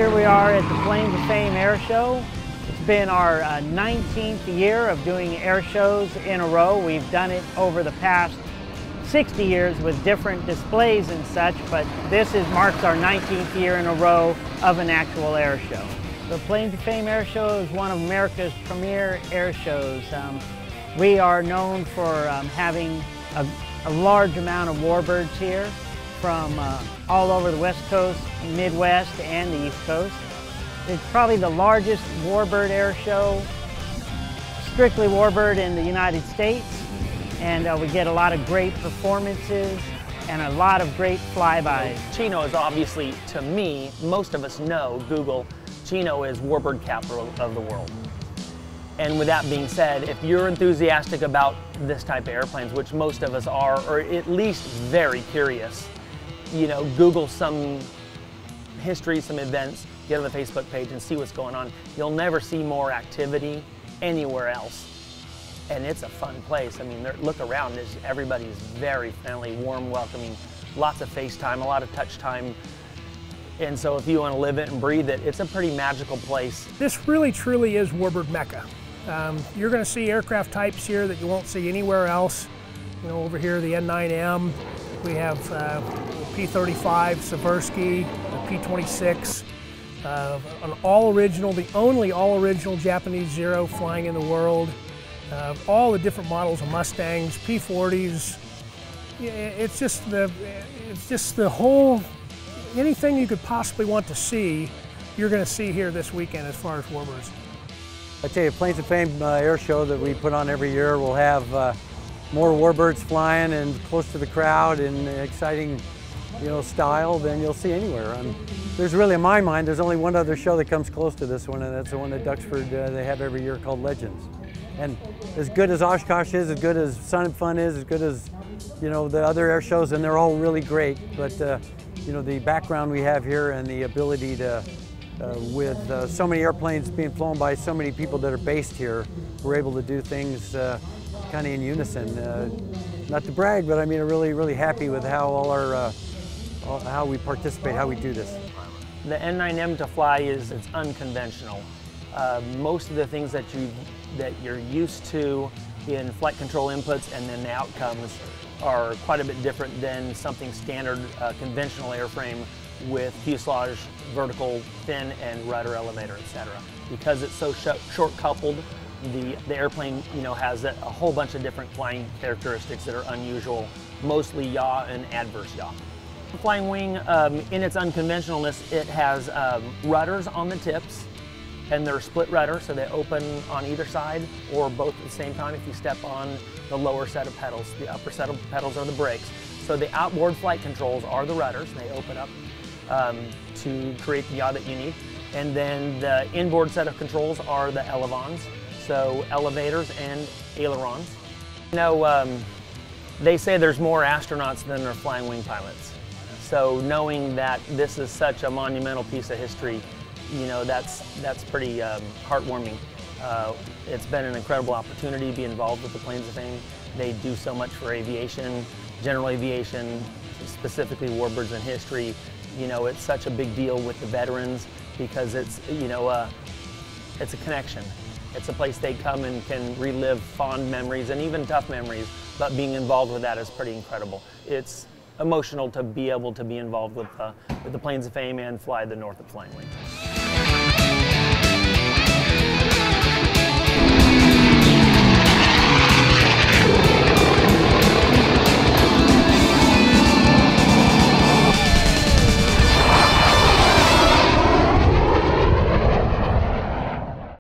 Here we are at the Plains of Fame Air Show. It's been our 19th year of doing air shows in a row. We've done it over the past 60 years with different displays and such, but this marks our 19th year in a row of an actual air show. The Plains of Fame Air Show is one of America's premier air shows. We are known for having a large amount of warbirds here from all over the West Coast, Midwest, and the East Coast. It's probably the largest warbird air show, strictly warbird, in the United States. And we get a lot of great performances and a lot of great flybys. Chino is obviously, to me, most of us know, Google, Chino is warbird capital of the world. And with that being said, if you're enthusiastic about this type of airplanes, which most of us are, or at least very curious, you know, Google some history, some events, get on the Facebook page and see what's going on. You'll never see more activity anywhere else. And it's a fun place. I mean, look around, everybody's very friendly, warm, welcoming, lots of face time, a lot of touch time. And so if you want to live it and breathe it, it's a pretty magical place. This really truly is warbird Mecca. You're going to see aircraft types here that you won't see anywhere else. You know, over here the N9M, we have P-35, Seversky, the P-26, an all-original, the only all-original Japanese Zero flying in the world. All the different models of Mustangs, P-40s. It's just the whole, anything you could possibly want to see, you're going to see here this weekend as far as warbirds. I tell you, Plains of Fame air show that we put on every year will have more warbirds flying and close to the crowd in exciting, you know, style than you'll see anywhere. There's really, in my mind, there's only one other show that comes close to this one, and that's the one that Duxford they have every year called Legends. And as good as Oshkosh is, as good as Sun and Fun is, as good as, you know, the other air shows, and they're all really great. But you know, the background we have here and the ability to, with so many airplanes being flown by so many people that are based here, we're able to do things kind of in unison. Not to brag, but I mean, I'm really, really happy with how all our, how we participate, how we do this. The N9M to fly it's unconventional. Most of the things that you're used to in flight control inputs and then the outcomes are quite a bit different than something standard conventional airframe with fuselage, vertical fin, and rudder, elevator, etc. Because it's so short coupled, the airplane, you know, has a whole bunch of different flying characteristics that are unusual, mostly yaw and adverse yaw. The flying wing, in its unconventionalness, it has rudders on the tips, and they're split rudder, so they open on either side or both at the same time if you step on the lower set of pedals. The upper set of pedals are the brakes. So the outboard flight controls are the rudders, and they open up to create the yaw that you need. And then the inboard set of controls are the elevons, so elevators and ailerons. You know, they say there's more astronauts than there are flying wing pilots. So knowing that this is such a monumental piece of history, you know, that's pretty heartwarming. It's been an incredible opportunity to be involved with the Plains of Fame. They do so much for aviation, general aviation, specifically warbirds and history. You know, it's such a big deal with the veterans because it's, you know, it's a connection. It's a place they come and can relive fond memories and even tough memories, but being involved with that is pretty incredible. It's emotional to be able to be involved with the Plains of Fame and fly the Northrop Flying Wing.